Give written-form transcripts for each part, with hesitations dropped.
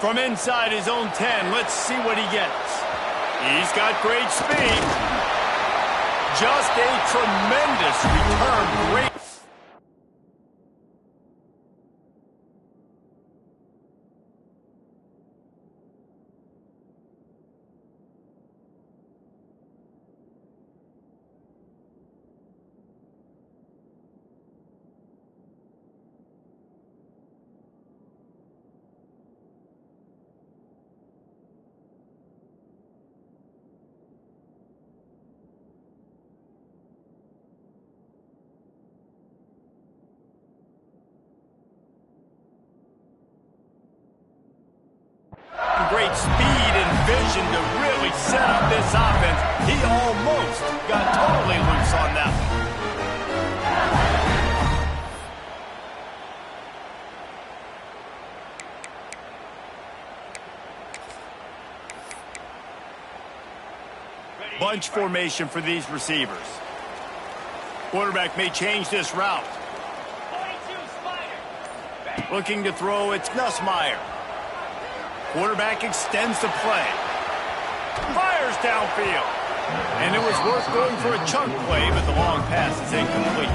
From inside his own 10, let's see what he gets. He's got great speed. Just a tremendous return. Great. Great speed and vision to really set up this offense. He almost got totally loose on that one. Bunch formation for these receivers. Quarterback may change this route. Looking to throw, it's Nussmeier. Quarterback extends the play. Fires downfield. And it was worth going for a chunk play, but the long pass is incomplete.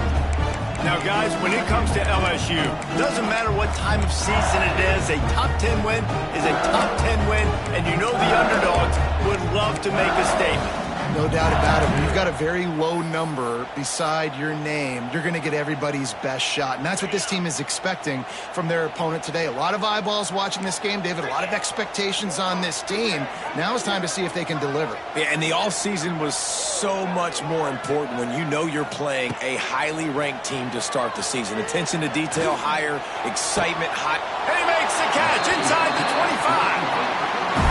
Now, guys, when it comes to LSU, doesn't matter what time of season it is, a top 10 win is a top 10 win, and you know the underdogs would love to make a statement. No doubt about it. When you've got a very low number beside your name, you're going to get everybody's best shot. And that's what this team is expecting from their opponent today. A lot of eyeballs watching this game, David. A lot of expectations on this team. Now it's time to see if they can deliver. Yeah, and the offseason was so much more important when you know you're playing a highly ranked team to start the season. Attention to detail higher, excitement high. And he makes the catch inside the 25.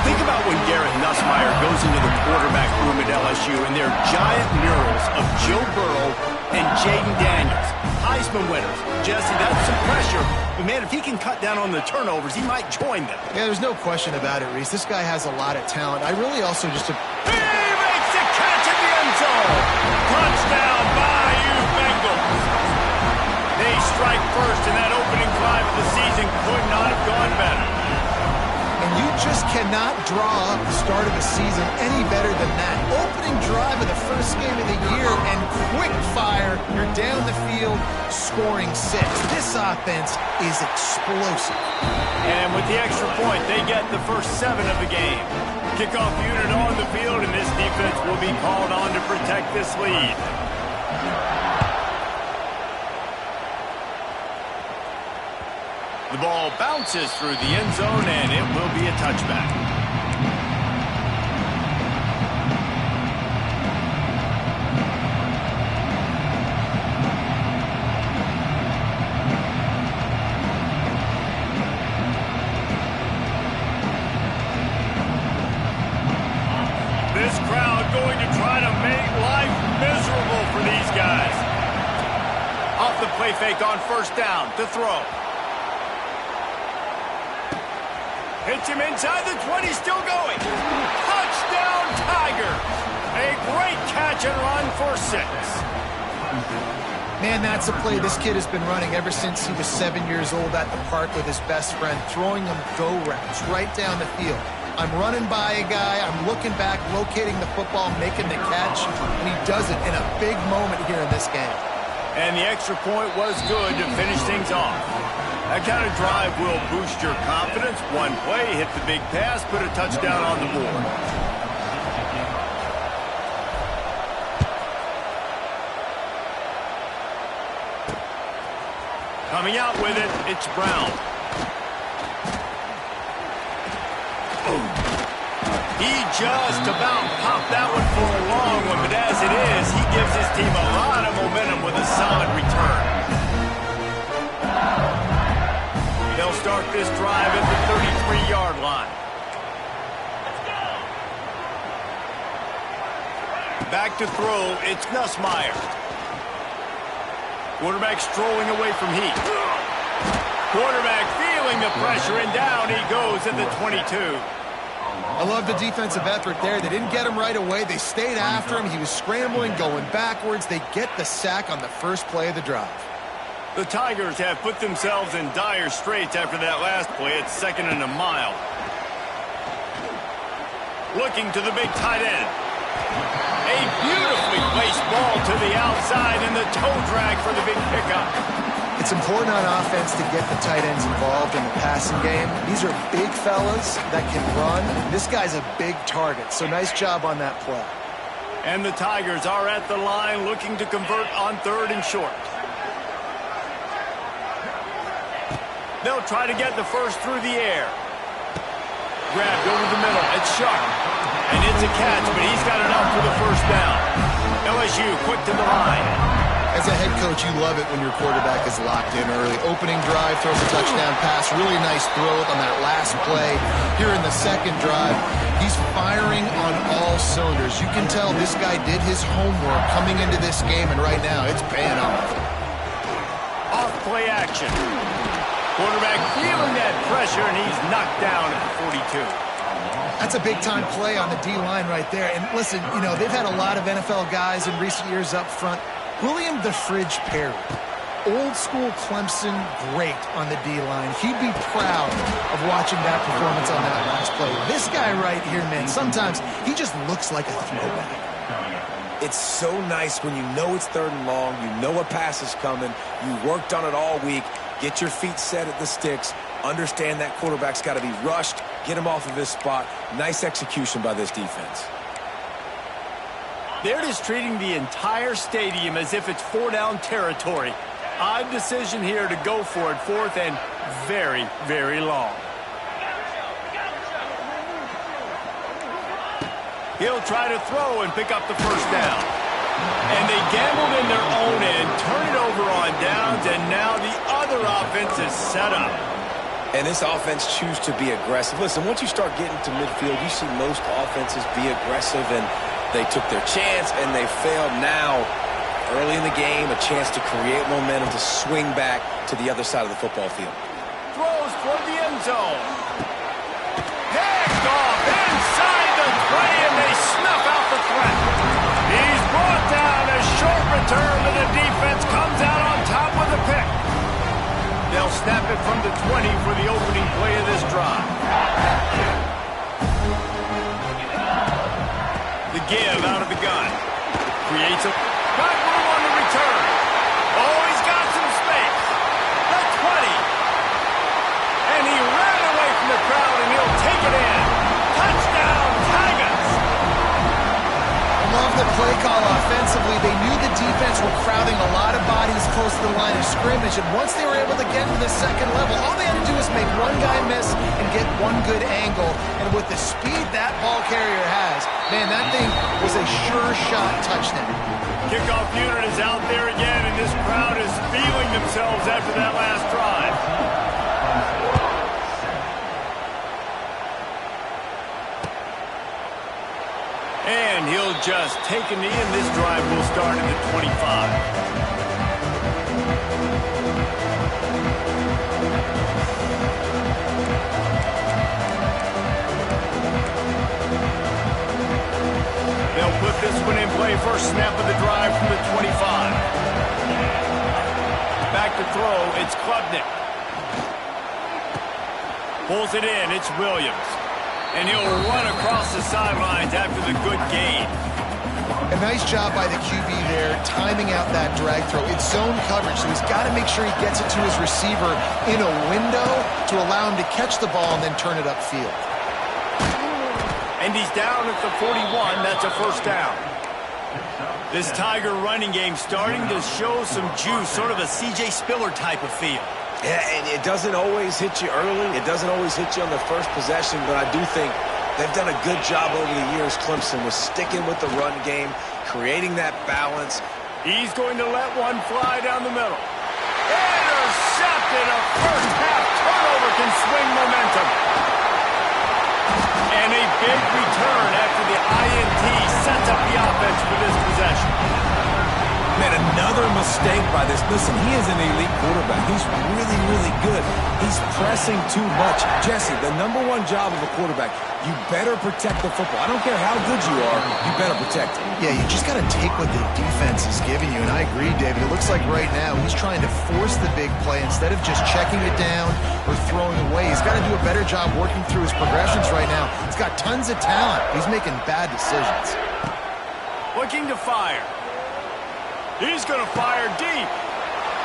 Think about when Garrett Nussmeier goes into the quarterback room at LSU and there are giant murals of Joe Burrow and Jaden Daniels, Heisman winners. Jesse, that's some pressure. But, man, if he can cut down on the turnovers, he might join them. Yeah, there's no question about it, Reese. This guy has a lot of talent. I really also just... He makes the catch in the end zone. Touchdown, Bayou Bengals. They strike first, and that opening drive of the season could not have gone better. And you just cannot draw up the start of a season any better than that. Opening drive of the first game of the year and quick fire. You're down the field scoring 6. This offense is explosive. And with the extra point, they get the first 7 of the game. Kickoff unit on the field, and this defense will be called on to protect this lead. The ball bounces through the end zone, and it will be a touchback. This crowd going to try to make life miserable for these guys. Off the play fake on first down to throw. Hits him inside the 20, still going. Touchdown, Tigers. A great catch and run for 6. Man, that's a play this kid has been running ever since he was 7 years old at the park with his best friend, throwing them go routes right down the field. I'm running by a guy, I'm looking back, locating the football, making the catch, and he does it in a big moment here in this game. And the extra point was good to finish things off. That kind of drive will boost your confidence. One play, hit the big pass, put a touchdown on the board. Coming out with it, it's Brown. He just about popped that one for a long one, but as it is, he gives his team a lot of momentum with a solid return. They'll start this drive at the 33-yard line. Back to throw, it's Nussmeier. Quarterback strolling away from heat. Quarterback feeling the pressure, and down he goes at the 22. I love the defensive effort there. They didn't get him right away. They stayed after him. He was scrambling, going backwards. They get the sack on the first play of the drive. The Tigers have put themselves in dire straits after that last play. It's 2nd and a mile. Looking to the big tight end. A beautifully placed ball to the outside and the toe drag for the big pickup. It's important on offense to get the tight ends involved in the passing game. These are big fellas that can run. This guy's a big target, so nice job on that play. And the Tigers are at the line looking to convert on 3rd and short. They'll try to get the first through the air. Grabbed over the middle. It's sharp. And it's a catch, but he's got enough for the first down. LSU quick to the line. As a head coach, you love it when your quarterback is locked in early. Opening drive, throws a touchdown pass. Really nice throw on that last play. Here in the second drive, he's firing on all cylinders. You can tell this guy did his homework coming into this game, and right now it's paying off. Off play action. Quarterback feeling that pressure, and he's knocked down at the 42. That's a big-time play on the D-line right there. And listen, you know, they've had a lot of NFL guys in recent years up front. William the Fridge Perry, old-school Clemson, great on the D-line. He'd be proud of watching that performance on that last play. This guy right here, man, sometimes he just looks like a throwback. It's so nice when you know it's 3rd and long, you know a pass is coming, you worked on it all week, get your feet set at the sticks, understand that quarterback's got to be rushed, get him off of his spot. Nice execution by this defense. They're just treating the entire stadium as if it's 4-down territory. Odd decision here to go for it, 4th and very, very long. He'll try to throw and pick up the first down. And they gambled in their own end, turn it over on downs, and now the other offense is set up. And this offense choose to be aggressive. Listen, once you start getting to midfield, you see most offenses be aggressive, and they took their chance, and they failed. Now, early in the game, a chance to create momentum to swing back to the other side of the football field. Throws toward the end zone. Picked off inside the 20, and they snuff out the threat. He's brought down. A short return to the defense comes out on top with a pick. They'll snap it from the 20 for the opening play of this drive. The give out of the gun. Creates a... Got room on the return. Oh, he's got some space. The 20. And he ran away from the crowd, and he'll take it in. Touchdown, Tigers. Love the play call offensively. They knew the defense were crowding a lot of bodies close to the line of scrimmage, and once they were able to get to the second level, all they had to do was make one guy miss and get one good angle. And with the speed that ball carrier has, man, that thing was a sure shot touchdown. Kickoff unit is out there again, and this crowd is feeling themselves after that last drive. And he'll just take a knee, and this drive will start at the 25. They'll put this one in play. First snap of the drive from the 25. Back to throw, it's Klubnik. Pulls it in, it's Williams. And he'll run across the sidelines after the good gain. A nice job by the QB there, timing out that drag throw. It's zone coverage, so he's got to make sure he gets it to his receiver in a window to allow him to catch the ball and then turn it upfield. And he's down at the 41. That's a first down. This Tiger running game starting to show some juice, sort of a C.J. Spiller type of feel. Yeah, and it doesn't always hit you early. It doesn't always hit you on the first possession, but I do think they've done a good job over the years, Clemson, with sticking with the run game, creating that balance. He's going to let one fly down the middle. Intercepted. A first half turnover can swing momentum. And a big return after the INT sets up the offense for this possession. Man, another mistake by this. Listen, he is an elite quarterback. He's really, really good. He's pressing too much. Jesse, the #1 job of a quarterback, you better protect the football. I don't care how good you are, you better protect it. Yeah, you just got to take what the defense is giving you, and I agree, David. It looks like right now he's trying to force the big play instead of just checking it down or throwing away. He's got to do a better job working through his progressions right now. He's got tons of talent. He's making bad decisions. Looking to fire. He's going to fire deep.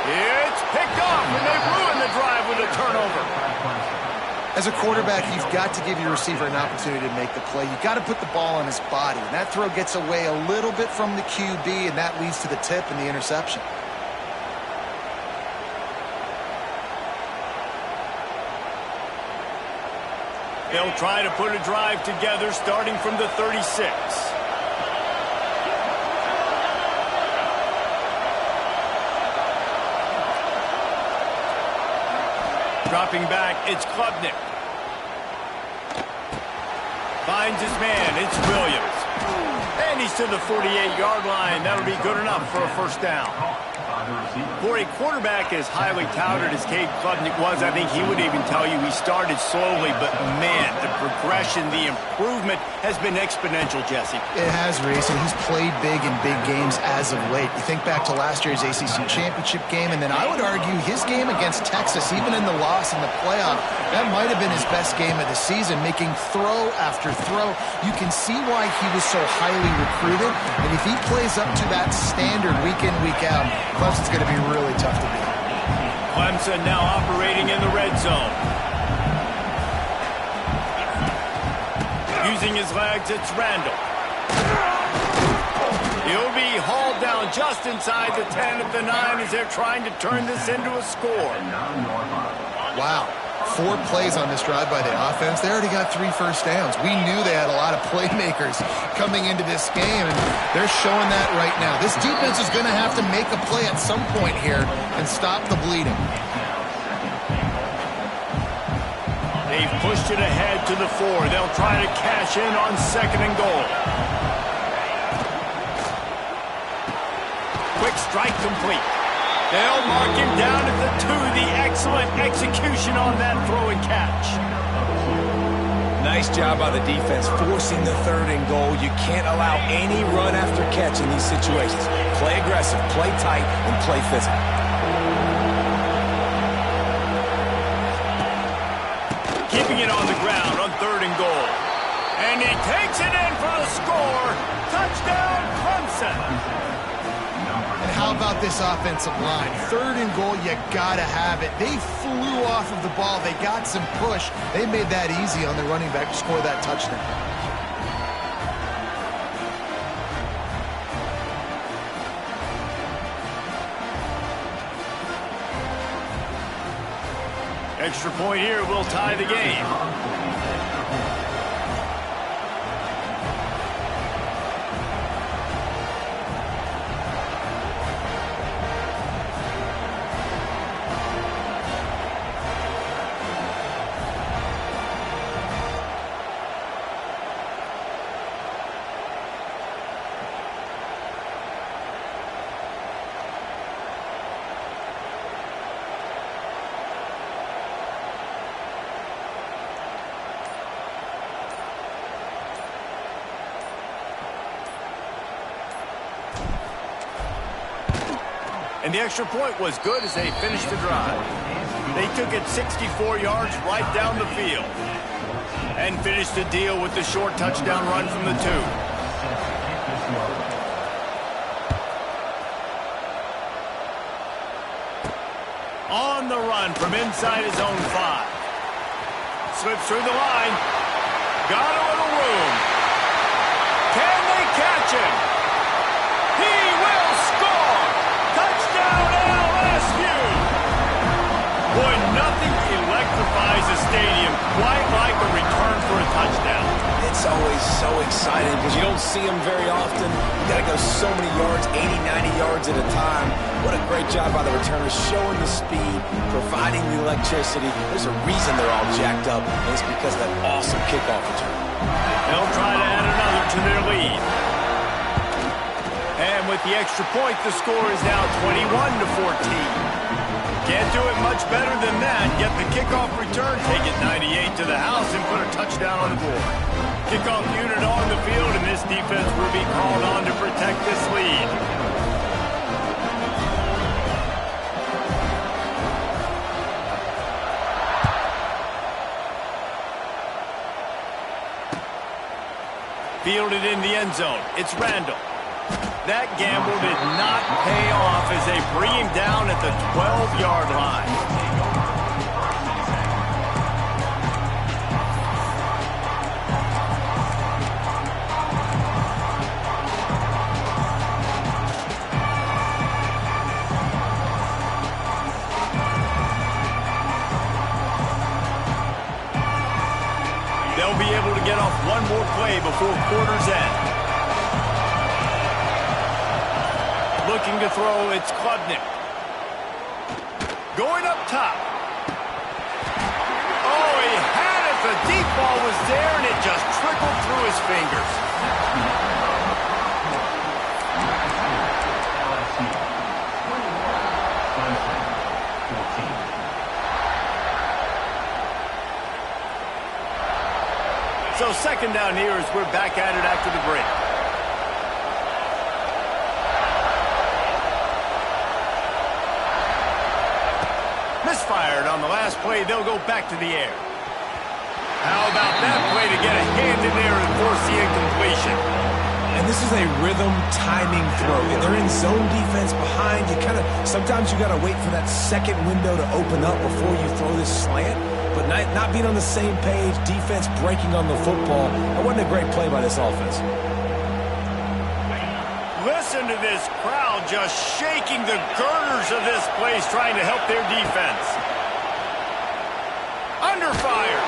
It's picked off, and they ruin the drive with a turnover. As a quarterback, you've got to give your receiver an opportunity to make the play. You've got to put the ball on his body, and that throw gets away a little bit from the QB, and that leads to the tip and the interception. They'll try to put a drive together starting from the 36. Dropping back, it's Klubnik. Finds his man, it's Williams. And he's to the 48-yard line. That'll be good enough for a first down. For a quarterback as highly touted as Cade Klubnik was, I think he would even tell you he started slowly, but man, the progression, the improvement has been exponential, Jesse. It has, Reese, and he's played big in big games as of late. You think back to last year's ACC championship game, and then I would argue his game against Texas, even in the loss in the playoff, that might have been his best game of the season, making throw after throw. You can see why he was so highly recruited, and if he plays up to that standard week in, week out, Clemson's going to be really tough to beat. Clemson now operating in the red zone. Using his legs, it's Randall. He'll be hauled down just inside the 10 at the 9 as they're trying to turn this into a score. Wow. 4 plays on this drive by the offense. They already got 3 first downs. We knew they had a lot of playmakers coming into this game, and they're showing that right now. This defense is going to have to make a play at some point here and stop the bleeding. They've pushed it ahead to the 4. They'll try to cash in on 2nd and goal. Quick strike complete. They'll mark him down at the 2. The excellent execution on that throw and catch. Nice job by the defense forcing the 3rd and goal. You can't allow any run after catch in these situations. Play aggressive, play tight, and play physical. Keeping it on the ground on 3rd and goal. And he takes it in for the score. Touchdown, Clemson. And how about this offensive line? 3rd and goal, you gotta have it. They flew off of the ball. They got some push. They made that easy on the running back to score that touchdown. Extra point here will tie the game. And the extra point was good as they finished the drive. They took it 64 yards right down the field and finished the deal with the short touchdown run from the 2. On the run from inside his own 5. Slips through the line. Got a little room. Can they catch him? He will score! Touchdown LSU! Boy, nothing electrifies a stadium quite like a return for a touchdown. It's always so exciting because you don't see them very often. You got to go so many yards, 80, 90 yards at a time. What a great job by the returners, showing the speed, providing the electricity. There's a reason they're all jacked up, and it's because of that awesome kickoff return. They'll try to add another to their lead. And with with the extra point, the score is now 21-14. Can't do it much better than that. Get the kickoff return, take it 98 to the house, and put a touchdown on the board. Kickoff unit on the field, and this defense will be called on to protect this lead. Fielded in the end zone. It's Randall. That gamble did not pay off as they bring him down at the 12-yard line. They'll be able to get off one more play before quarter's end. Looking to throw, it's Klubnik. Going up top. Oh, he had it. The deep ball was there, and it just trickled through his fingers. So second down here as we're back at it after the break. Misfired on the last play. They'll go back to the air. How about that play to get a hand in there and force the incompletion? And this is a rhythm timing throw. They're in zone defense behind. Sometimes you got to wait for that second window to open up before you throw this slant. But not being on the same page, defense breaking on the football. That wasn't a great play by this offense. Listen to this crowd just shaking the girders of this place, trying to help their defense. Under fire.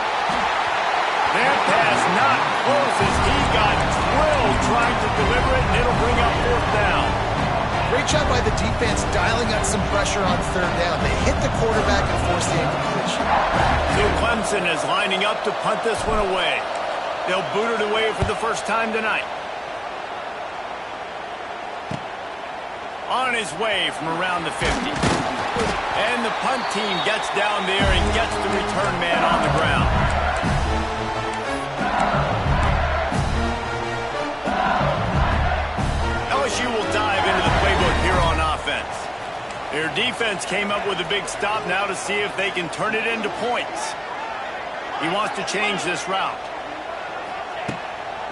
That pass not close as he got drilled trying to deliver it, and it'll bring up fourth down. Great job by the defense dialing up some pressure on third down. They hit the quarterback and forced the incompletion. So Clemson is lining up to punt this one away. They'll boot it away for the first time tonight. On his way from around the 50. And the punt team gets down there and gets the return man on the ground. LSU will dive into the playbook here on offense. Their defense came up with a big stop now to see if they can turn it into points. He wants to change this route.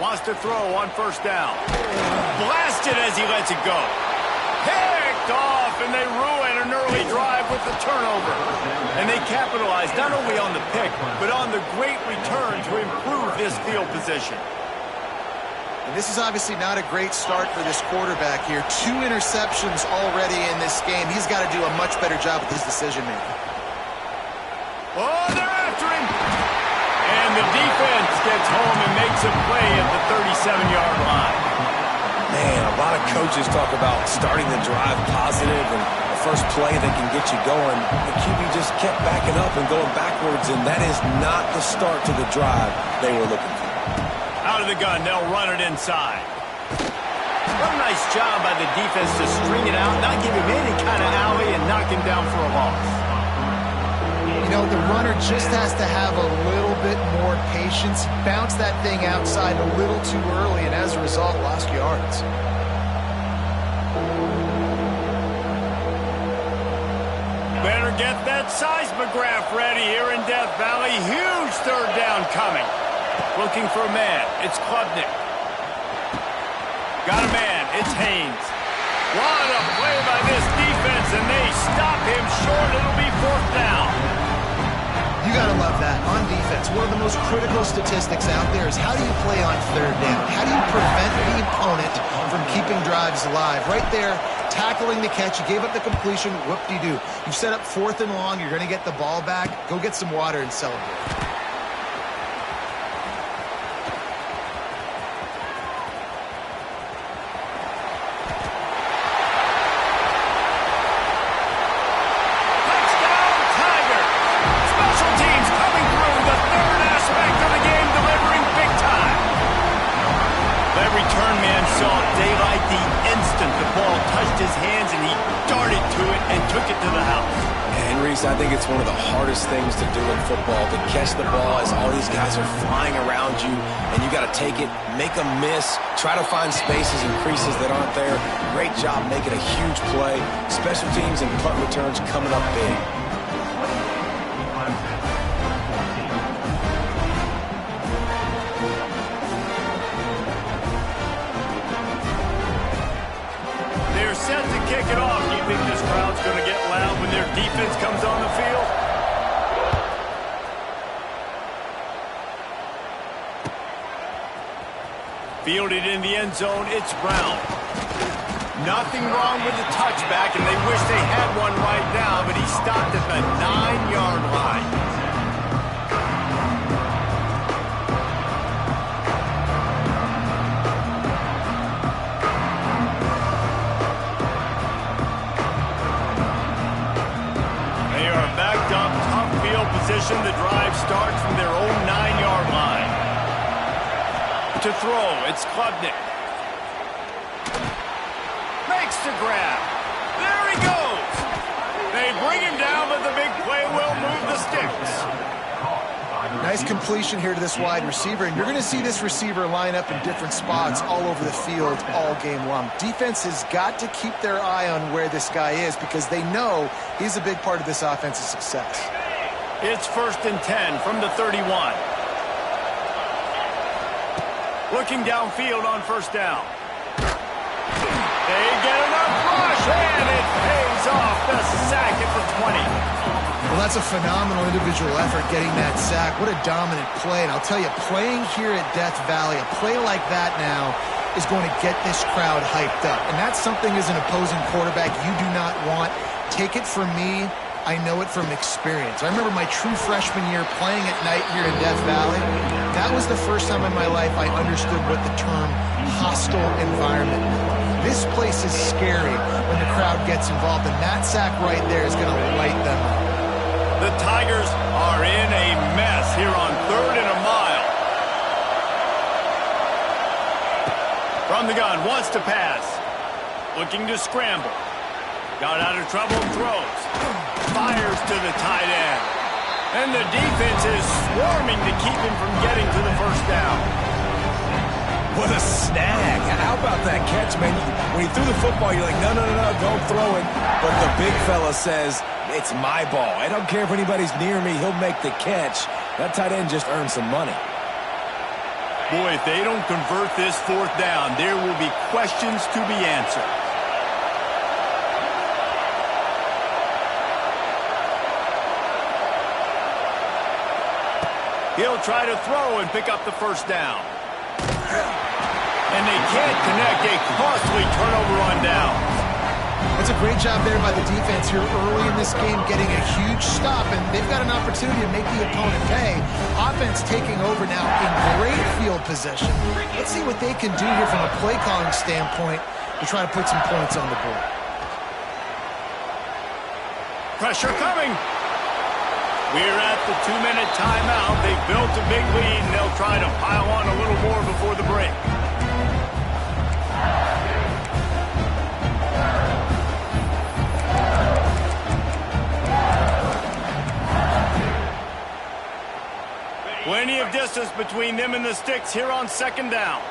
Wants to throw on first down. Blasted as he lets it go. Picked off, and they ruin an early drive with the turnover. And they capitalize not only on the pick, but on the great return to improve this field position. And this is obviously not a great start for this quarterback here. 2 interceptions already in this game. He's got to do a much better job with his decision-making. Oh, they're after him. And the defense gets home and makes a play at the 37-yard line. Man, a lot of coaches talk about starting the drive positive and the first play that can get you going. The QB just kept backing up and going backwards, and that is not the start to the drive they were looking for. Out of the gun, they'll run it inside. What a nice job by the defense to string it out, not give him any kind of alley, and knock him down for a loss. You know, the runner just has to have a little bit more patience. Bounce that thing outside a little too early, and as a result, lost yards. Better get that seismograph ready here in Death Valley. Huge third down coming. Looking for a man. It's Klubnik. Got a man. It's Haynes. What a play by this defense, and they stop him short. It'll be fourth down. You got to love that on defense. One of the most critical statistics out there is how do you play on third down? How do you prevent the opponent from keeping drives alive? Right there, tackling the catch. You gave up the completion. Whoop-de-doo. You've set up fourth and long. You're going to get the ball back. Go get some water and celebrate. Saw daylight the instant the ball changed his hands, and he darted to it and took it to the house. And Reese, I think it's one of the hardest things to do in football, to catch the ball as all these guys are flying around you, and you got to take it, make a miss, try to find spaces and creases that aren't there. Great job making a huge play. Special teams and punt returns coming up big. They're set to kick it off. Do you think this crowd's going to get loud when their defense comes on the field? Fielded in the end zone, it's Brown. Nothing wrong with the touchback, and they wish they had one right now, but he stopped at the 9-yard line. Position. The drive starts from their own 9-yard line. To throw, it's Klubnik. Makes the grab. There he goes. They bring him down, but the big play will move the sticks. Nice completion here to this wide receiver, and you're going to see this receiver line up in different spots all over the field all game long. Defense has got to keep their eye on where this guy is because they know he's a big part of this offense's success. It's 1st and 10 from the 31. Looking downfield on 1st down. They get enough rush, and it pays off the sack at the 20. Well, that's a phenomenal individual effort getting that sack. What a dominant play. And I'll tell you, playing here at Death Valley, a play like that now is going to get this crowd hyped up. And that's something as an opposing quarterback you do not want. Take it from me. I know it from experience. I remember my true freshman year playing at night here in Death Valley. That was the first time in my life I understood what the term hostile environment meant. This place is scary when the crowd gets involved, and that sack right there is going to light them up. The Tigers are in a mess here on 3rd and a mile. From the gun, wants to pass. Looking to scramble. Got out of trouble and throws. Fires to the tight end. And the defense is swarming to keep him from getting to the 1st down. What a snag. How about that catch, man? When he threw the football, you're like, no, don't throw it. But the big fella says, it's my ball. I don't care if anybody's near me. He'll make the catch. That tight end just earned some money. Boy, if they don't convert this 4th down, there will be questions to be answered. He'll try to throw and pick up the 1st down. And they can't connect a costly turnover on down. That's a great job there by the defense here early in this game, getting a huge stop, and they've got an opportunity to make the opponent pay. Offense taking over now in great field possession. Let's see what they can do here from a play calling standpoint to try to put some points on the board. Pressure coming. We're at the 2-minute timeout. They've built a big lead, and they'll try to pile on a little more before the break. Plenty of distance between them and the sticks here on 2nd down.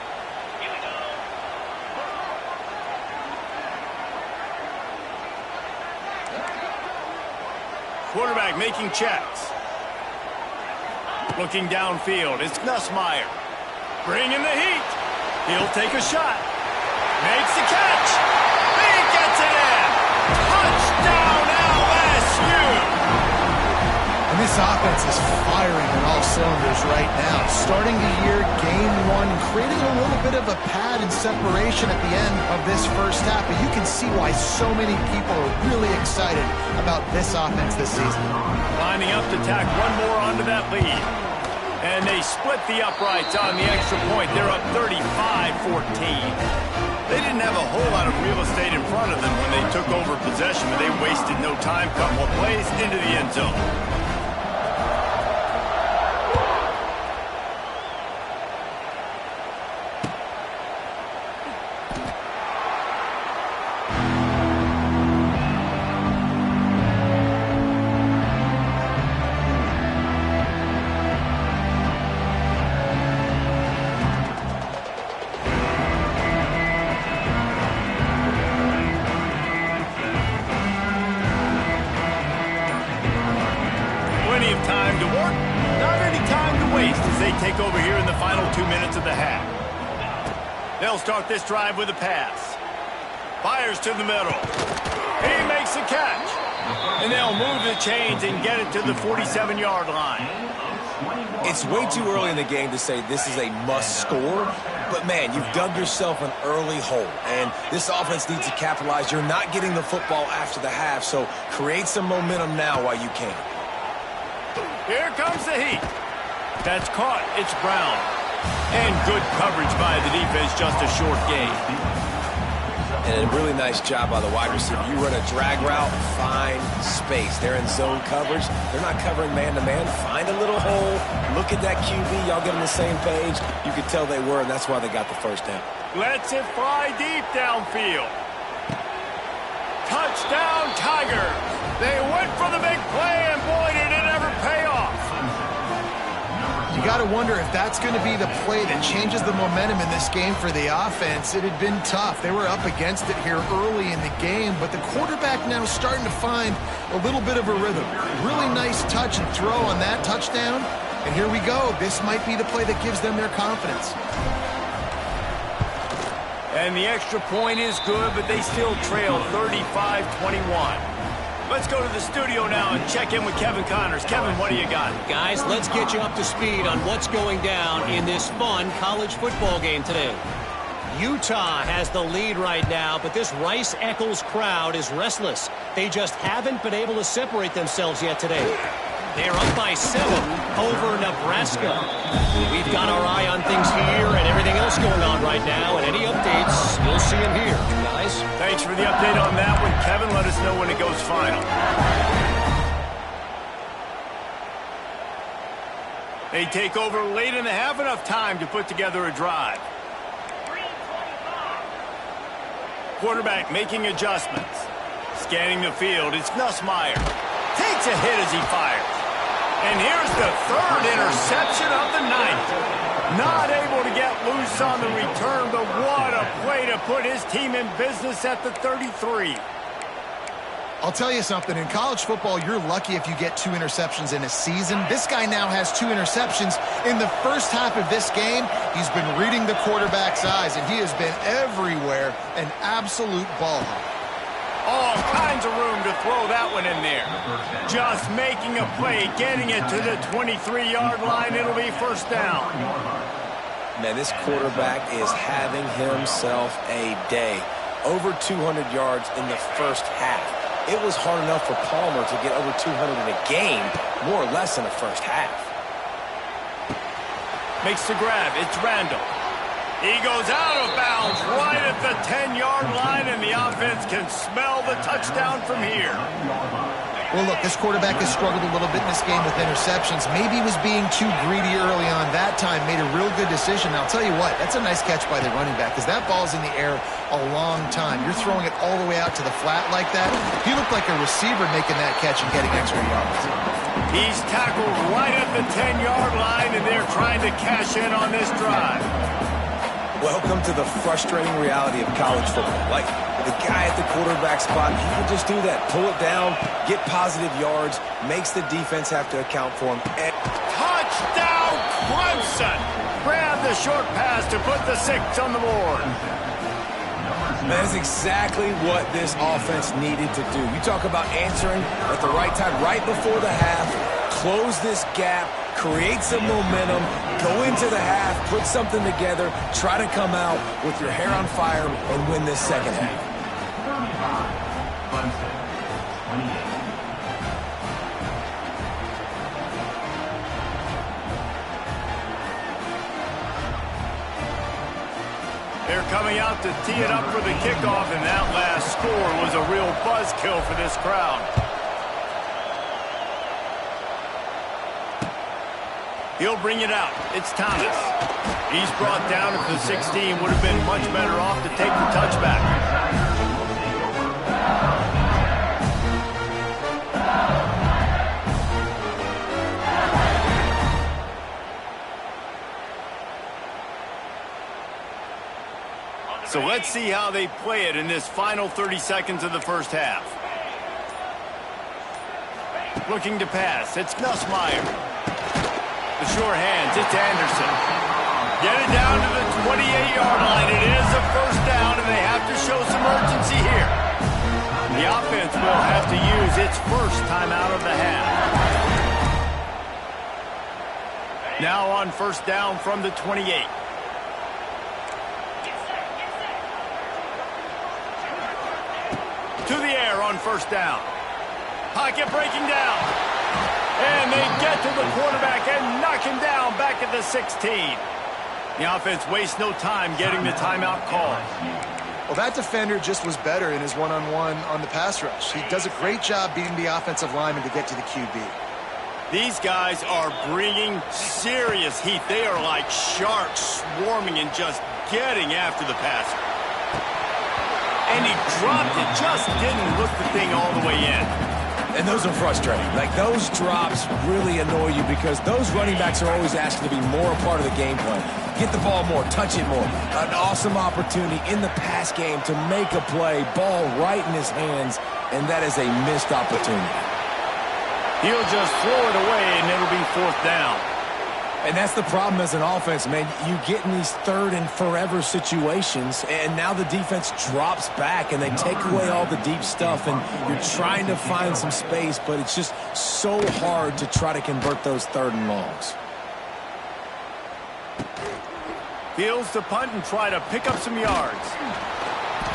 Quarterback making checks. Looking downfield, it's Nussmeier. Bringing the heat. He'll take a shot. Makes the catch. He gets it in. Touchdown LSU. And this offense is firing on all cylinders right now. Starting the year, game 1, creating a little bit of a pad and separation at the end of this 1st half. But you can see why so many people are really excited about this offense this season. Lining up to tack one more onto that lead. And they split the uprights on the extra point. They're up 35-14. They didn't have a whole lot of real estate in front of them when they took over possession, but they wasted no time. Couple of plays into the end zone. take over here in the final 2 minutes of the half. They'll start this drive with a pass. Fires to the middle. He makes the catch. And they'll move the chains and get it to the 47-yard line. It's way too early in the game to say this is a must score, but man, you've dug yourself an early hole, and this offense needs to capitalize. You're not getting the football after the half, so create some momentum now while you can. Here comes the heat. That's caught. It's Brown. And good coverage by the defense, just a short gain. And a really nice job by the wide receiver. You run a drag route, find space. They're in zone coverage. They're not covering man-to-man. Find a little hole. Look at that QB. Y'all get on the same page. You could tell they were, and that's why they got the first down. Lets it fly deep downfield. Touchdown, Tigers. They went for the big play, and boy, did it ever pay off. You got to wonder if that's going to be the play that changes the momentum in this game for the offense. It had been tough. They were up against it here early in the game, but the quarterback now starting to find a little bit of a rhythm. Really nice touch and throw on that touchdown. And here we go. This might be the play that gives them their confidence. And the extra point is good, but they still trail 35-21. Let's go to the studio now and check in with Kevin Connors. Kevin, what do you got? Guys, let's get you up to speed on what's going down in this fun college football game today. Utah has the lead right now, but this Rice-Eccles crowd is restless. They just haven't been able to separate themselves yet today. They're up by 7 over Nebraska. We've got our eye on things here and everything else going on right now, and any updates, you'll see them here, guys. Thanks for the update on that one, Kevin. Let us know when it goes final. They take over late in the half, enough time to put together a drive. Quarterback making adjustments. Scanning the field, it's Nussmeier. Takes a hit as he fires. And here's the third interception of the night. Not able to get loose on the return, but what a play to put his team in business at the 33. I'll tell you something. In college football, you're lucky if you get 2 interceptions in a season. This guy now has 2 interceptions. In the first half of this game, he's been reading the quarterback's eyes, and he has been everywhere, an absolute ball hawk. All kinds of room to throw that one in there. Just making a play, getting it to the 23-yard line. It'll be first down. Man, this quarterback is having himself a day. Over 200 yards in the first half. It was hard enough for Palmer to get over 200 in a game, more or less in the first half. Makes the grab. It's Randall. He goes out of bounds right at the 10-yard line, and the offense can smell the touchdown from here. Well, look, this quarterback has struggled a little bit in this game with interceptions. Maybe he was being too greedy early on that time, made a real good decision. I'll tell you what, that's a nice catch by the running back, because that ball's in the air a long time. You're throwing it all the way out to the flat like that. He looked like a receiver making that catch and getting extra yards. He's tackled right at the 10-yard line, and they're trying to cash in on this drive. Welcome to the frustrating reality of college football. Like, the guy at the quarterback spot, he can just do that. Pull it down, get positive yards, makes the defense have to account for him. And touchdown, Clemson! Grab the short pass to put the 6 on the board. That is exactly what this offense needed to do. You talk about answering at the right time, right before the half, close this gap, create some momentum, go into the half, put something together, try to come out with your hair on fire and win this second half. They're coming out to tee it up for the kickoff, and that last score was a real buzzkill for this crowd. He'll bring it out. It's Thomas. He's brought down at the 16. Would have been much better off to take the touchback. So let's see how they play it in this final 30 seconds of the first half. Looking to pass. It's Nussmeier. the sure hands. It's Anderson. Get it down to the 28-yard line. It is a first down, and they have to show some urgency here. The offense will have to use its first timeout of the half. Now on first down from the 28. To the air on first down. Pocket breaking down. And they get to the quarterback and knock him down back at the 16. The offense wastes no time getting the timeout call. Well, that defender just was better in his one-on-one on the pass rush. He does a great job beating the offensive lineman to get to the QB. These guys are bringing serious heat. They are like sharks swarming and just getting after the passer. And he dropped it, just didn't look the thing all the way in. And those are frustrating. Like, those drops really annoy you because those running backs are always asked to be more a part of the game plan. Get the ball more, touch it more. An awesome opportunity in the pass game to make a play, ball right in his hands, and that is a missed opportunity. He'll just throw it away, and it'll be fourth down. And that's the problem as an offense, man. You get in these third and forever situations, and now the defense drops back, and they take away all the deep stuff, and you're trying to find some space, but it's just so hard to try to convert those third and longs. Fields to punt and try to pick up some yards.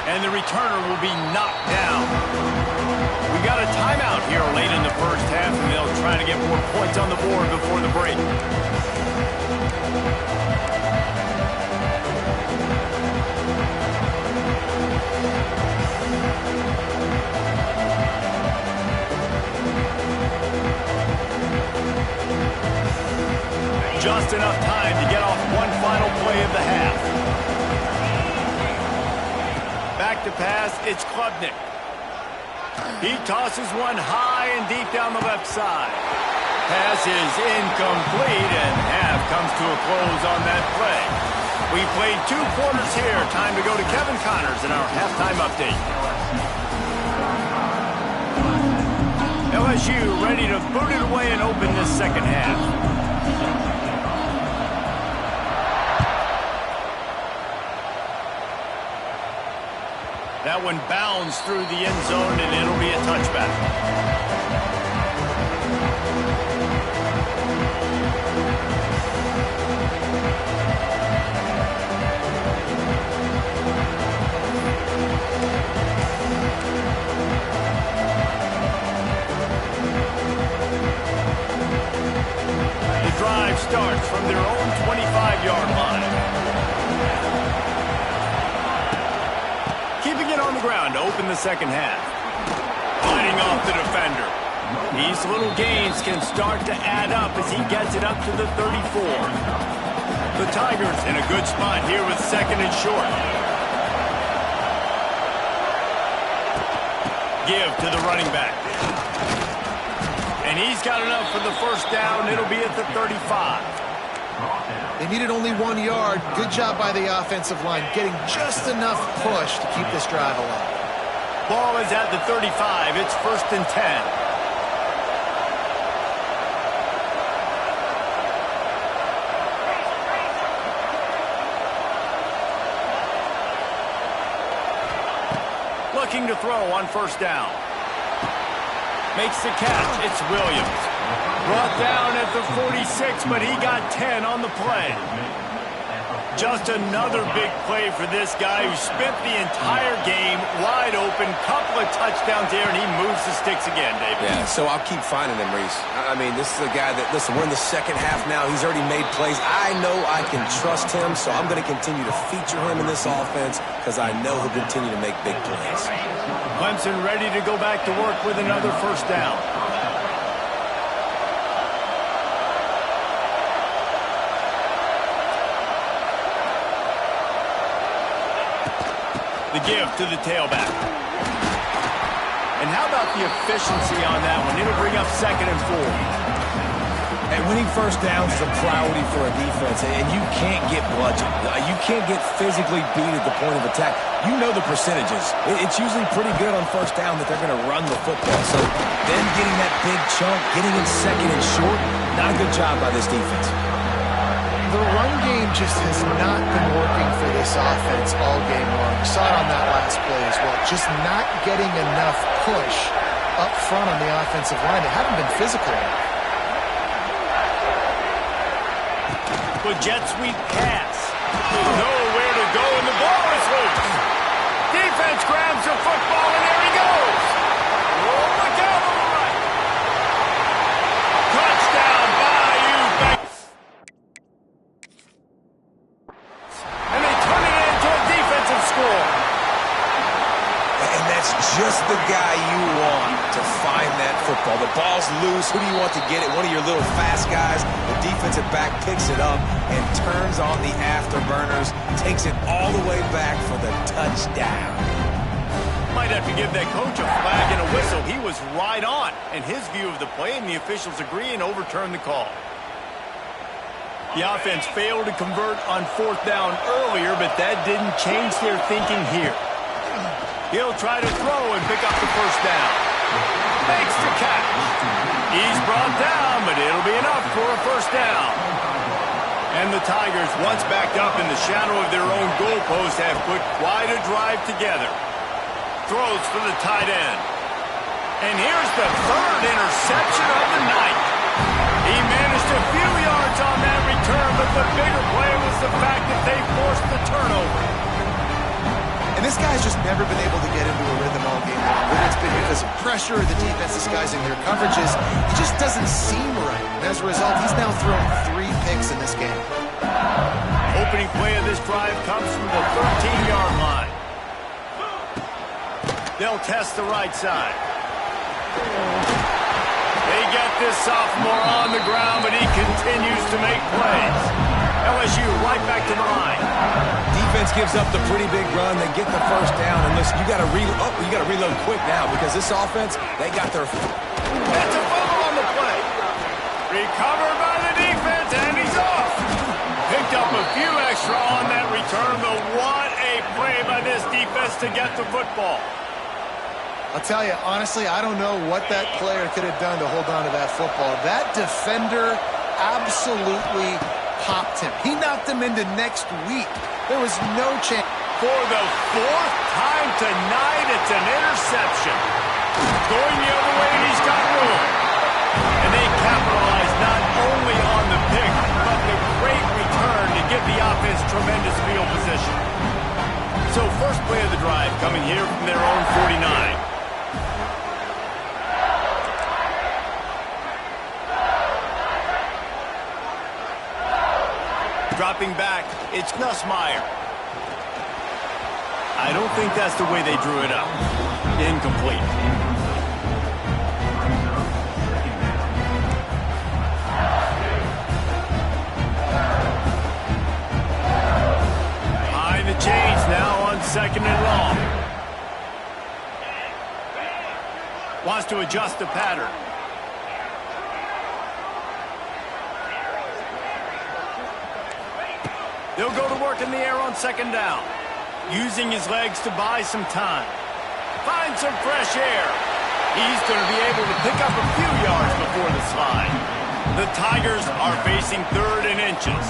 And the returner will be knocked down. We got a timeout here late in the first half, and they'll try to get more points on the board before the break. Just enough time to get off one final play of the half. Back to pass, it's Klubnik. He tosses one high and deep down the left side. Pass is incomplete, and half comes to a close on that play. We played 2 quarters here. Time to go to Kevin Connors in our halftime update. LSU ready to boot it away and open this second half. That one bounds through the end zone, and it'll be a touchback. The drive starts from their own 25-yard line. On the ground to open the second half. Fighting off the defender. These little gains can start to add up as he gets it up to the 34. The Tigers in a good spot here with second and short. Give to the running back. And he's got enough for the first down. It'll be at the 35. They needed only 1 yard. Good job by the offensive line, getting just enough push to keep this drive alive. Ball is at the 35. It's first and 10. Looking to throw on first down. Makes the catch. It's Williams. Brought down at the 46, but he got 10 on the play. Just another big play for this guy who spent the entire game wide open. Couple of touchdowns there, and he moves the sticks again, David. Yeah, so I'll keep finding him, Reese. I mean, this is a guy that, listen, we're in the second half now. He's already made plays. I know I can trust him, so I'm going to continue to feature him in this offense because I know he'll continue to make big plays. Clemson ready to go back to work with another first down. The give to the tailback. And how about the efficiency on that one? It'll bring up second and 4. And winning first downs is a priority for a defense, and you can't get bludgeoned. You can't get physically beat at the point of attack. You know the percentages. It's usually pretty good on first down that they're going to run the football. So then getting that big chunk, getting in second and short, not a good job by this defense. The run game just has not been working for this offense all game long. You saw it on that last play as well. Just not getting enough push up front on the offensive line. They haven't been physical enough. The jet sweep pass. Nowhere to go, and the ball is loose. Defense grabs the football, and there he goes. Oh, look out on the right. Touchdown, Bayou. And they turn it into a defensive score. And that's just the guy you want to find that football. The ball's loose. Who do you want to get it? One of your little fast guys. The defensive back picks it up and turns on the afterburners, takes it all the way back for the touchdown. Might have to give that coach a flag and a whistle. He was right on in his view of the play, and the officials agree and overturn the call. The offense failed to convert on fourth down earlier, but that didn't change their thinking here. He'll try to throw and pick up the first down. Makes the catch. He's brought down, but it'll be enough for a first down. And the Tigers, once backed up in the shadow of their own goalpost, have put quite a drive together. Throws for the tight end. And here's the third interception of the night. He managed a few yards on that return, but the bigger play was the fact that they forced the turnover. And this guy's just never been able to get into a rhythm all game long. Whether it's been because of pressure or the defense disguising their coverages, it just doesn't seem right. And as a result, he's now thrown 3 picks in this game. Opening play of this drive comes from the 13-yard line. They'll test the right side. They get this sophomore on the ground, but he continues to make plays. LSU right back to the line. Defense gives up the pretty big run. They get the first down, and listen, you got to reload quick now because this offense, they got their. That's a fumble on the play. Recovered by the defense, and he's off. Picked up a few extra on that return, but what a play by this defense to get the football. I'll tell you, honestly, I don't know what that player could have done to hold on to that football. That defender absolutely popped him. He knocked him into next week. There was no chance. For the 4th time tonight, it's an interception. Going the other way, and he's got room. And they capitalize not only on the pick, but the great return to give the offense tremendous field position. So first play of the drive coming here from their own 49. Dropping back, it's Nussmeier. I don't think that's the way they drew it up. Incomplete. Behind the chains now on 2nd and long. Wants to adjust the pattern. They'll go to work in the air on 2nd down. Using his legs to buy some time. Find some fresh air. He's going to be able to pick up a few yards before the slide. The Tigers are facing 3rd and inches.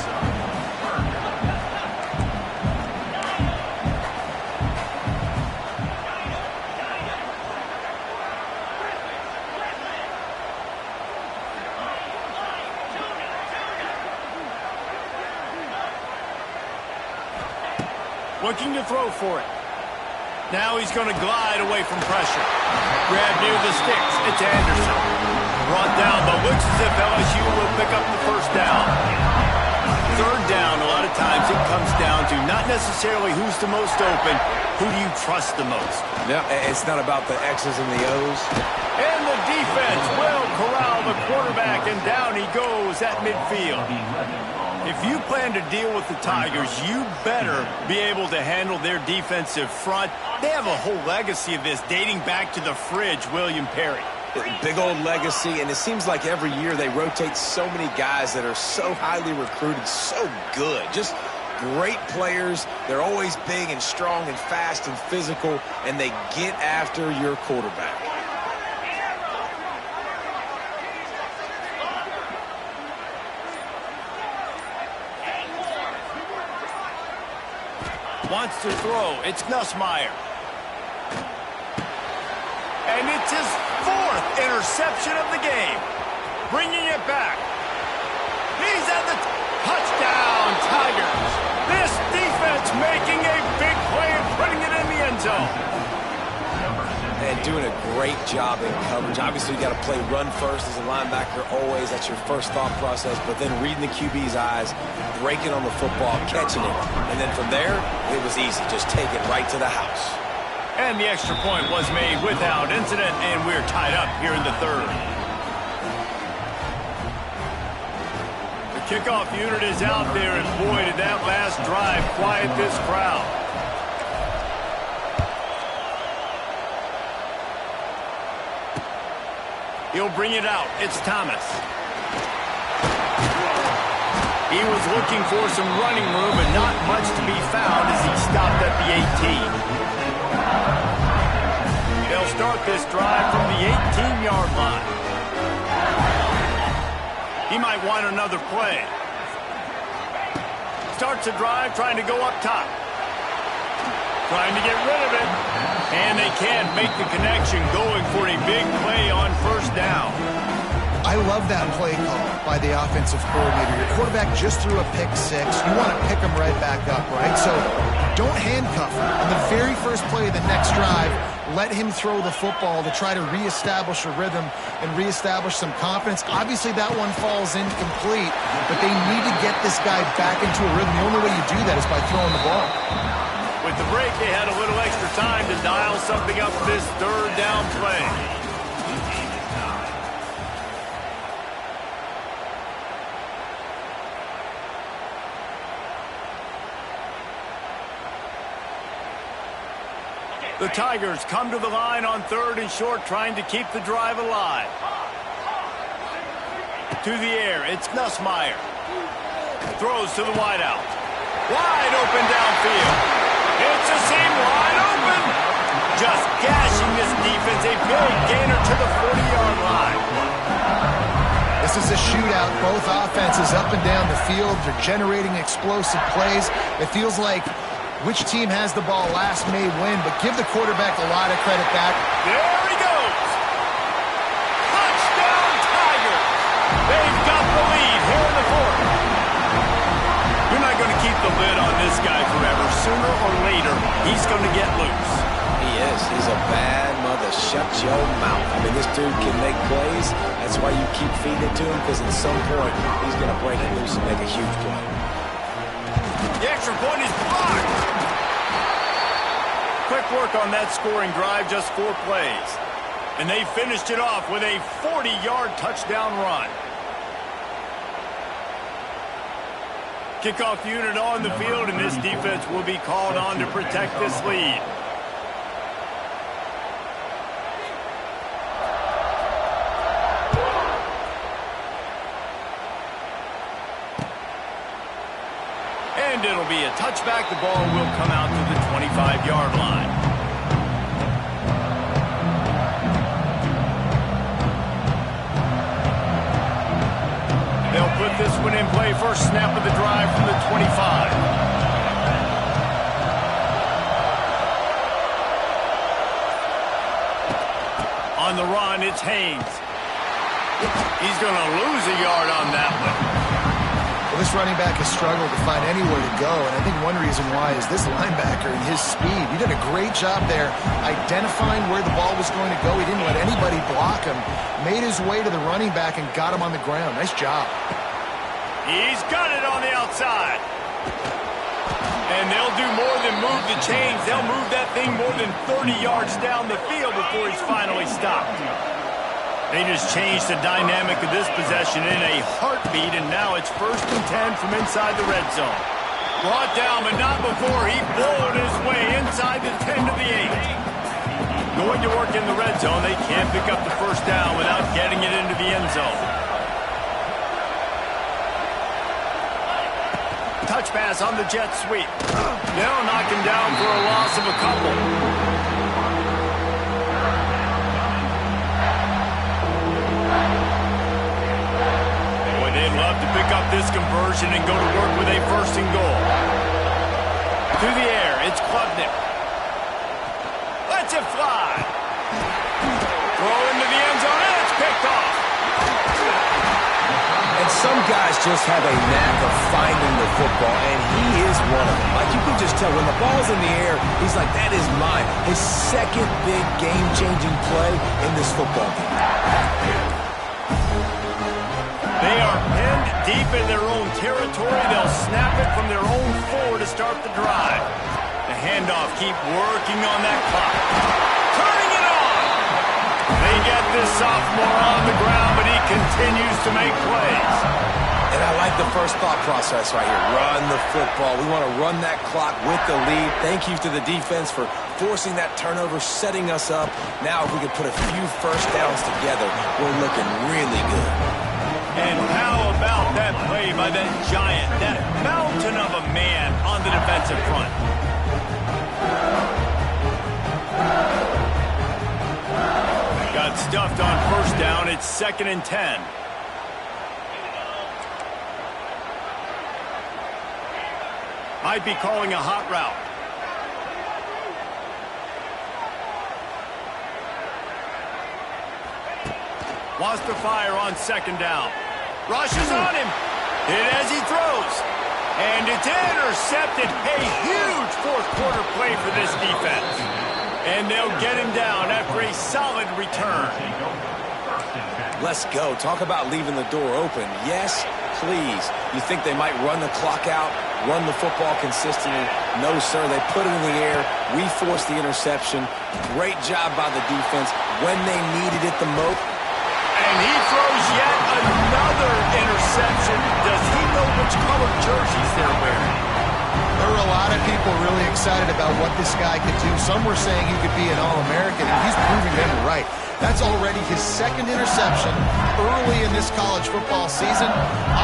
Looking to throw for it. Now he's going to glide away from pressure. Grab near the sticks. It's Anderson. Brought down, but looks as if LSU will pick up the first down. 3rd down, a lot of times it comes down to not necessarily who's the most open, who do you trust the most? Yeah, it's not about the X's and the O's. And the defense will corral the quarterback, and down he goes at midfield. If you plan to deal with the Tigers, you better be able to handle their defensive front. They have a whole legacy of this dating back to the fridge, William Perry. Big old legacy, and it seems like every year they rotate so many guys that are so highly recruited, so good, just great players. They're always big and strong and fast and physical, and they get after your quarterback. Wants to throw. It's Nussmeier. And it's his 4th interception of the game. Bringing it back. He's at the touchdown, Tigers. This defense making a big play and putting it in the end zone. And doing a great job in coverage. Obviously, you got to play run first as a linebacker always. That's your first thought process. But then reading the QB's eyes, breaking on the football, catching it. And then from there, it was easy. Just take it right to the house. And the extra point was made without incident, and we're tied up here in the 3rd. The kickoff unit is out there, and boy, did that last drive quiet this crowd. He'll bring it out. It's Thomas. He was looking for some running room, but not much to be found as he stopped at the 18. They'll start this drive from the 18-yard line. He might want another play. Starts a drive trying to go up top. Trying to get rid of it. And they can't make the connection, going for a big play on 1st down. I love that play call by the offensive coordinator. Your quarterback just threw a pick 6. You want to pick him right back up, right? So don't handcuff him. On the very first play of the next drive, let him throw the football to try to reestablish a rhythm and reestablish some confidence. Obviously, that one falls incomplete, but they need to get this guy back into a rhythm. The only way you do that is by throwing the ball. With the break, they had a little extra time to dial something up this 3rd down play. The Tigers come to the line on 3rd and short, trying to keep the drive alive. To the air, it's Nussmeier. Throws to the wideout. Wide open downfield. It's a seam wide open. Just gashing this defense. A big gainer to the 40-yard line. This is a shootout. Both offenses up and down the field. They're generating explosive plays. It feels like which team has the ball last may win, but give the quarterback a lot of credit back. There he goes. Touchdown, Tigers. They've got the lead here in the 4th. You're not going to keep the lid on this guy forever. Sooner or later, he's going to get loose. He is. He's a bad mother. Shut your mouth. I mean, this dude can make plays. That's why you keep feeding it to him, because at some point, he's going to break it loose and make a huge play. The extra point is blocked. Quick work on that scoring drive, just 4 plays. And they finished it off with a 40-yard touchdown run. Kickoff unit on the field, and this defense will be called on to protect this lead. And it'll be a touchback. The ball will come out to the 25-yard line. They'll put this one in play. First snap of the drive from the 25. On the run, it's Haynes. He's going to lose a yard on that one. Well, this running back has struggled to find anywhere to go, and I think one reason why is this linebacker and his speed. He did a great job there identifying where the ball was going to go. He didn't let anybody block him, made his way to the running back, and got him on the ground. Nice job. He's got it on the outside. And they'll do more than move the chains. They'll move that thing more than 30 yards down the field before he's finally stopped. They just changed the dynamic of this possession in a heartbeat, and now it's 1st and 10 from inside the red zone. Brought down, but not before he bowled his way inside the 10 to the 8. Going going to work in the red zone. They can't pick up the first down without getting it into the end zone. Touch pass on the jet sweep. They'll knock him down for a loss of a couple. Boy, they'd love to pick up this conversion and go to work with a first and goal. Through the air, it's Klubnik. Lets it fly. Throw into the end zone, and it's picked off. And some guys just have a knack of finding the football, and he is one of them. Like, you can just tell when the ball's in the air, he's like, that is mine. His second big game-changing play in this football game. They are pinned deep in their own territory. They'll snap it from their own 4 to start the drive. The handoff, keep working on that clock. Turning it on! They get this sophomore on the ground, but he continues to make plays. And I like the first thought process right here. Run the football. We want to run that clock with the lead. Thank you to the defense for forcing that turnover, setting us up. Now if we can put a few first downs together, we're looking really good. And how about that play by that giant, that mountain of a man on the defensive front? Got stuffed on first down. It's 2nd and 10. Might be calling a hot route. Wants to fire on 2nd down. Rushes on him. Hit as he throws. And it's intercepted. A huge fourth-quarter play for this defense. And they'll get him down after a solid return. Let's go. Talk about leaving the door open. Yes, please. You think they might run the clock out, run the football consistently? No, sir. They put it in the air. We forced the interception. Great job by the defense when they needed it the most. And he throws yet another interception. Does he know which color jerseys they're wearing? There were a lot of people really excited about what this guy could do. Some were saying he could be an All-American, and he's proving them right. That's already his 2nd interception early in this college football season.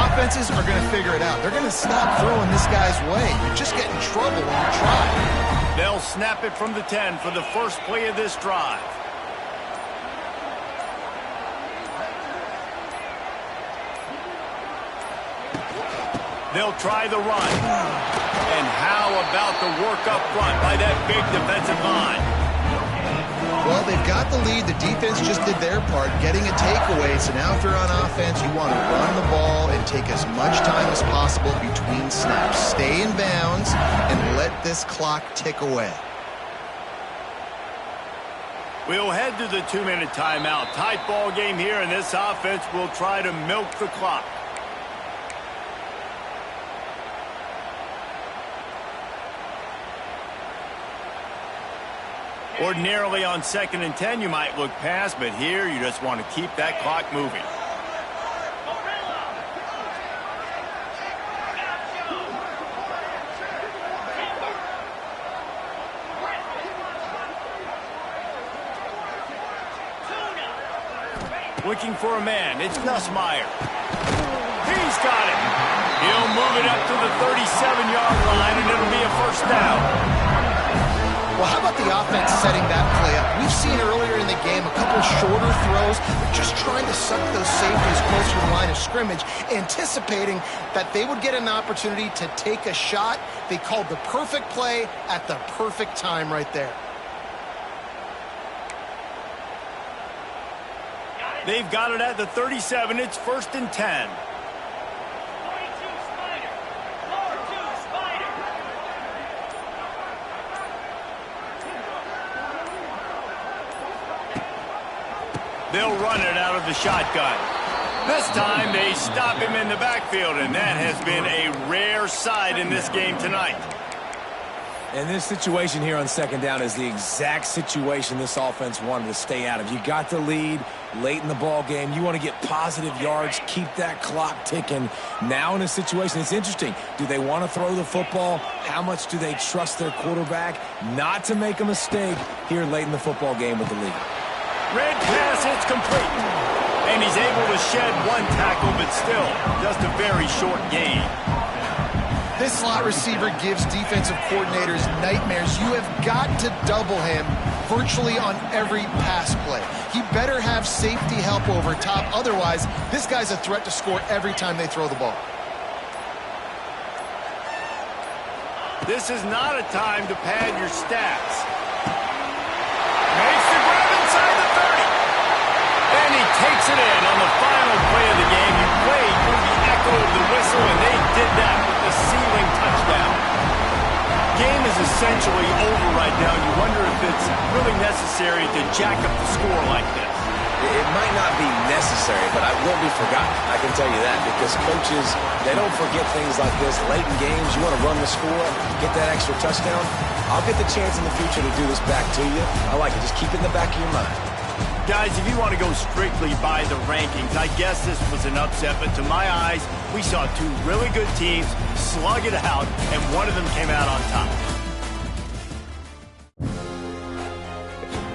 Offenses are going to figure it out. They're going to stop throwing this guy's way. You just get in trouble when you try. They'll snap it from the 10 for the first play of this drive. They'll try the run. And how about the work up front by that big defensive line? Well, they've got the lead. The defense just did their part, getting a takeaway. So now if you're on offense, you want to run the ball and take as much time as possible between snaps. Stay in bounds and let this clock tick away. We'll head to the 2-minute timeout. Tight ball game here, and this offense will try to milk the clock. Ordinarily on 2nd and 10, you might look past, but here you just want to keep that clock moving. Looking for a man. It's Nussmeier. He's got it. He'll move it up to the 37-yard line, and it'll be a first down. Well, how about the offense setting that play up? We've seen earlier in the game a couple shorter throws, but just trying to suck those safeties closer to the line of scrimmage, anticipating that they would get an opportunity to take a shot. They called the perfect play at the perfect time right there. They've got it at the 37. It's 1st and 10. They'll run it out of the shotgun. This time they stop him in the backfield, and that has been a rare sight in this game tonight. And this situation here on second down is the exact situation this offense wanted to stay out of. You got the lead late in the ball game. You want to get positive yards, keep that clock ticking. Now in a situation, it's interesting. Do they want to throw the football? How much do they trust their quarterback not to make a mistake here late in the football game with the lead? Red pass, it's complete. And he's able to shed one tackle, but still just a very short gain. This slot receiver gives defensive coordinators nightmares. You have got to double him virtually on every pass play. He better have safety help over top. Otherwise, this guy's a threat to score every time they throw the ball. This is not a time to pad your stats. Makes the grab inside the 30. And he takes it in on the final play of the game. You played through the echo of the whistle, and they did that with the ceiling touchdown. Game is essentially over right now. You wonder if it's really necessary to jack up the score like this. It might not be necessary, but it won't be forgotten. I can tell you that, because coaches, they don't forget things like this. Late in games, you want to run the score, get that extra touchdown. I'll get the chance in the future to do this back to you. I like it. Just keep it in the back of your mind. Guys, if you want to go strictly by the rankings, I guess this was an upset, but to my eyes, we saw two really good teams slug it out, and one of them came out on top.